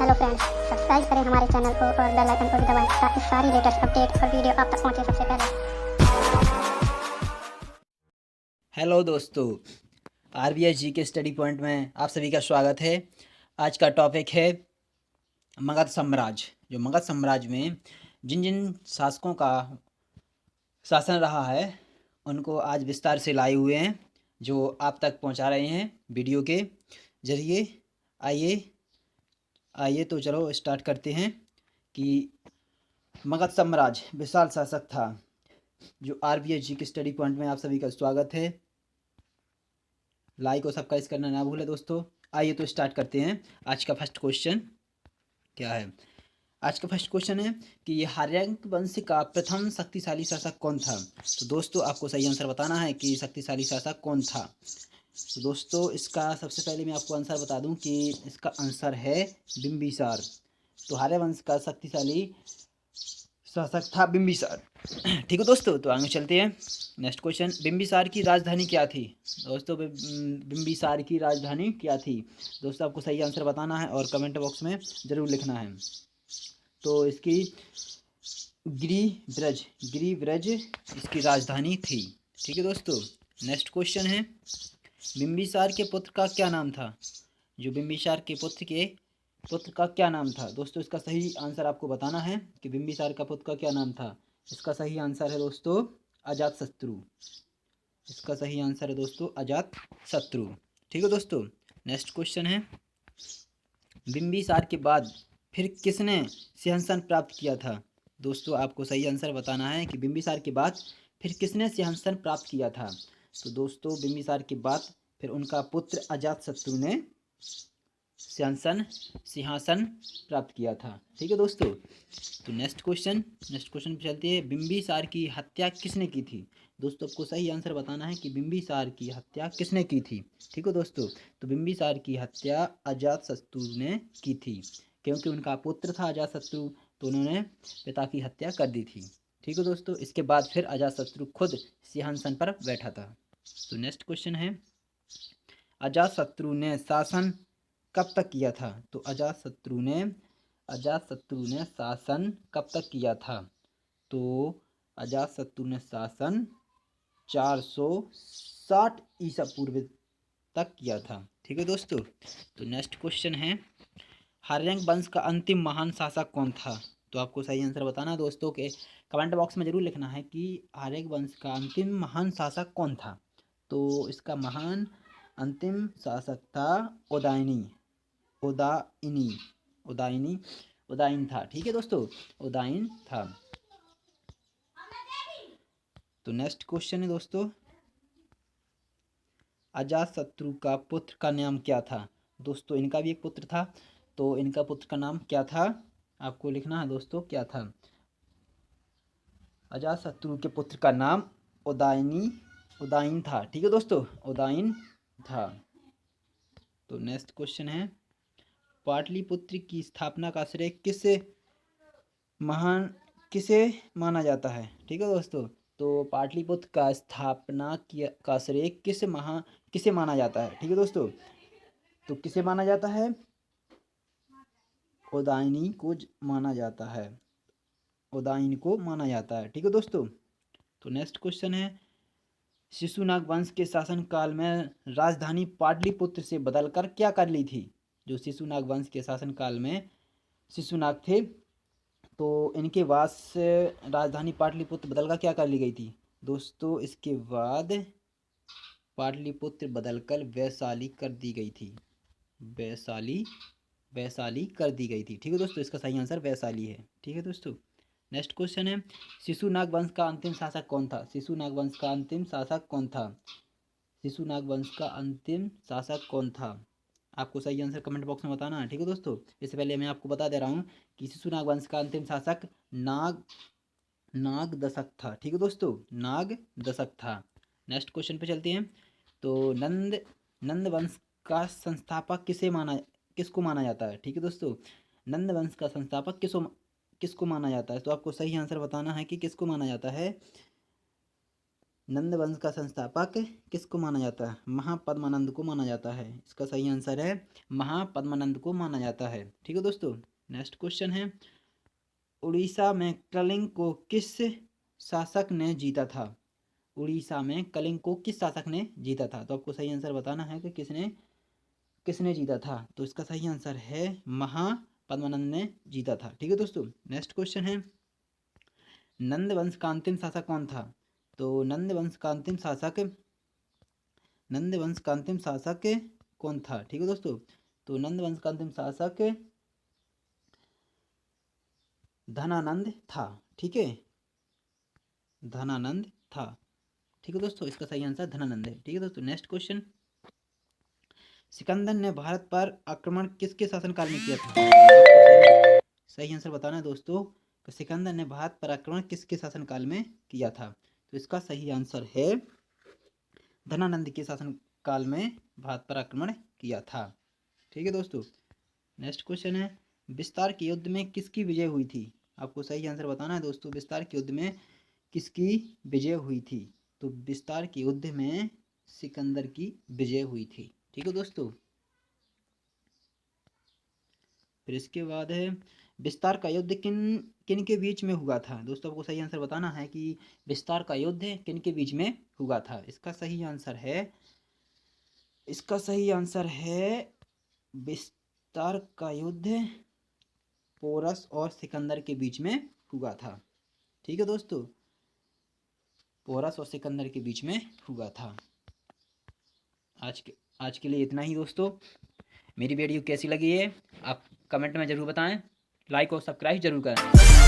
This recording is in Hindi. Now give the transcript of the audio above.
हेलो फ्रेंड्स, सब्सक्राइब करें हमारे चैनल को और बेल आइकन को भी दबाएं ताकि सारी लेटेस्ट अपडेट और वीडियो आप तक पहुंचे सबसे पहले। हेलो दोस्तों, आरबीएस जी के स्टडी पॉइंट में आप सभी का स्वागत है। आज का टॉपिक है मगध साम्राज्य। जो मगध साम्राज्य में जिन जिन शासकों का शासन रहा है उनको आज विस्तार से लाए हुए हैं, जो आप तक पहुंचा रहे हैं वीडियो के जरिए। आइए आइए तो चलो स्टार्ट करते हैं कि मगध साम्राज्य विशाल शासक था। जो आरबीएस जी के स्टडी पॉइंट में आप सभी का स्वागत है। लाइक और सब्सक्राइब करना ना भूलें दोस्तों। आइए तो स्टार्ट करते हैं। आज का फर्स्ट क्वेश्चन क्या है? आज का फर्स्ट क्वेश्चन है कि ये हर्यंक वंश का प्रथम शक्तिशाली शासक कौन था। तो दोस्तों आपको सही आंसर बताना है कि शक्तिशाली शासक कौन था। तो दोस्तों इसका सबसे पहले मैं आपको आंसर बता दूं कि इसका आंसर है बिंबिसार। तो हर्य वंश का शक्तिशाली शासक था बिंबिसार। ठीक है दोस्तों, तो आगे चलते हैं। नेक्स्ट क्वेश्चन, बिंबिसार की राजधानी क्या थी। दोस्तों बिंबिसार की राजधानी क्या थी। दोस्तों आपको सही आंसर बताना है और कमेंट बॉक्स में ज़रूर लिखना है। तो इसकी गिरिव्रज इसकी राजधानी थी। ठीक है दोस्तों, नेक्स्ट क्वेश्चन है, बिंबिसार के पुत्र का क्या नाम था। जो बिंबिसार के पुत्र का क्या नाम था। दोस्तों इसका सही आंसर आपको बताना है कि बिंबिसार का पुत्र का क्या नाम था। इसका सही आंसर है दोस्तों अजातशत्रु। इसका सही आंसर है दोस्तों अजातशत्रु। ठीक है दोस्तों, नेक्स्ट क्वेश्चन है, बिंबिसार के बाद फिर किसने सिंहासन प्राप्त किया था। दोस्तों आपको सही आंसर बताना है कि बिंबिसार के बाद फिर किसने सिंहासन प्राप्त किया था। तो दोस्तों बिंबिसार के बाद फिर उनका पुत्र अजातशत्रु ने सिंहासन प्राप्त किया था। ठीक है दोस्तों, तो नेक्स्ट क्वेश्चन पे चलते हैं, बिंबिसार की हत्या किसने की थी। दोस्तों आपको सही आंसर बताना है कि बिंबिसार की हत्या किसने की थी। ठीक है दोस्तों, तो बिंबिसार की हत्या अजातशत्रु ने की थी, क्योंकि उनका पुत्र था अजातशत्रु, तो उन्होंने पिता की हत्या कर दी थी। ठीक है दोस्तों, इसके बाद फिर अजातशत्रु खुद सिंहासन पर बैठा था। तो नेक्स्ट क्वेश्चन है, अजातशत्रु ने शासन कब तक किया था। तो अजातशत्रु ने शासन कब तक किया था। तो अजातशत्रु ने शासन 460 ईसा पूर्व तक किया था। ठीक है दोस्तों, तो नेक्स्ट क्वेश्चन है, हर्यंक वंश का अंतिम महान शासक कौन था। तो आपको सही आंसर बताना है दोस्तों के कमेंट बॉक्स में जरूर लिखना है कि हर्यंक वंश का अंतिम महान शासक कौन था। तो इसका महान अंतिम शासक था उदयनी उदायनी उदायनी उदायन था। ठीक है दोस्तों, उदायन था। तो नेक्स्ट क्वेश्चन है दोस्तों, अजातशत्रु का पुत्र का नाम क्या था। दोस्तों इनका भी एक पुत्र था, तो इनका पुत्र का नाम क्या था आपको लिखना है दोस्तों, क्या था। अजातशत्रु के पुत्र का नाम उदायन था। ठीक है दोस्तों, उदायन था। तो नेक्स्ट क्वेश्चन है, पाटलिपुत्र की स्थापना का श्रेय किसे माना जाता है। ठीक है दोस्तों, तो पाटलिपुत्र का स्थापना का श्रेय किसे माना जाता है। ठीक है दोस्तों, तो किसे माना जाता है, उदायनी को माना जाता है, उदायन को माना जाता है। ठीक है दोस्तों, तो नेक्स्ट क्वेश्चन है, शिशुनाग वंश के शासन काल में राजधानी पाटलिपुत्र से बदलकर क्या कर ली थी। जो शिशुनाग वंश के शासन काल में शिशुनाग थे, तो इनके बाद से राजधानी पाटलिपुत्र बदलकर क्या कर ली गई थी। दोस्तों इसके बाद पाटलिपुत्र बदलकर वैशाली कर दी गई थी। वैशाली कर दी गई थी। ठीक है दोस्तों, इसका सही आंसर वैशाली है। ठीक है दोस्तों, नेक्स्ट क्वेश्चन है, शिशुनाग वंश का अंतिम शासक कौन था। शिशुनाग वंश का अंतिम शासक कौन था। शिशुनाग वंश का अंतिम शासक कौन था, आपको सही आंसर कमेंट बॉक्स में बताना है। ठीक है दोस्तों, इससे पहले मैं आपको बता दे रहा हूँ कि शिशुनाग वंश का अंतिम शासक नाग दशक था। ठीक है दोस्तों, नाग दशक था। नेक्स्ट क्वेश्चन पे चलते हैं, तो नंद वंश का संस्थापक किसको माना जाता है। ठीक है दोस्तों, नंद वंश का संस्थापक किसको माना जाता है। तो आपको सही आंसर बताना है कि किसको माना जाता है। नंद वंश का संस्थापक किसको माना जाता है? महापद्मानंद को माना जाता है। इसका सही आंसर है महापद्मानंद को माना जाता है। ठीक है दोस्तों, नेक्स्ट क्वेश्चन है, उड़ीसा में कलिंग को किस शासक ने जीता था? उड़ीसा में कलिंग को किस शासक ने जीता था? तो आपको सही आंसर बताना है कि किसने किसने जीता था। तो इसका सही आंसर है महापद्मानंद ने जीता था। ठीक है दोस्तों, नेक्स्ट क्वेश्चन है, नंद वंश का अंतिम शासक कौन था? तो नंद वंश का अंतिम शासक कौन था? ठीक है दोस्तों, तो नंद वंश का अंतिम शासक धनानंद था। ठीक है, धनानंद था। ठीक है दोस्तों, इसका सही आंसर धनानंद है। ठीक है दोस्तों, नेक्स्ट क्वेश्चन, सिकंदर ने भारत पर आक्रमण किसके शासनकाल में किया था? सही आंसर बताना है दोस्तों कि सिकंदर ने भारत पर आक्रमण किसके शासनकाल में किया था? तो इसका सही आंसर है धनानंद के शासनकाल में भारत पर आक्रमण किया था। ठीक है दोस्तों, नेक्स्ट क्वेश्चन है, विस्तार के युद्ध में किसकी विजय हुई थी? आपको सही आंसर बताना है दोस्तों, विस्तार के युद्ध में किसकी विजय हुई थी? तो विस्तार के युद्ध में सिकंदर की विजय हुई थी। ठीक है दोस्तों, फिर इसके बाद है, विस्तार का युद्ध किन किन के बीच में हुआ था? दोस्तों आपको सही आंसर बताना है कि विस्तार का युद्ध किन के बीच में हुआ था। इसका सही आंसर है विस्तार का युद्ध पोरस और सिकंदर के बीच में हुआ था। ठीक है दोस्तों, पोरस और सिकंदर के बीच में हुआ था। आज के लिए इतना ही दोस्तों। मेरी वीडियो कैसी लगी है आप कमेंट में ज़रूर बताएं, लाइक और सब्सक्राइब जरूर करें।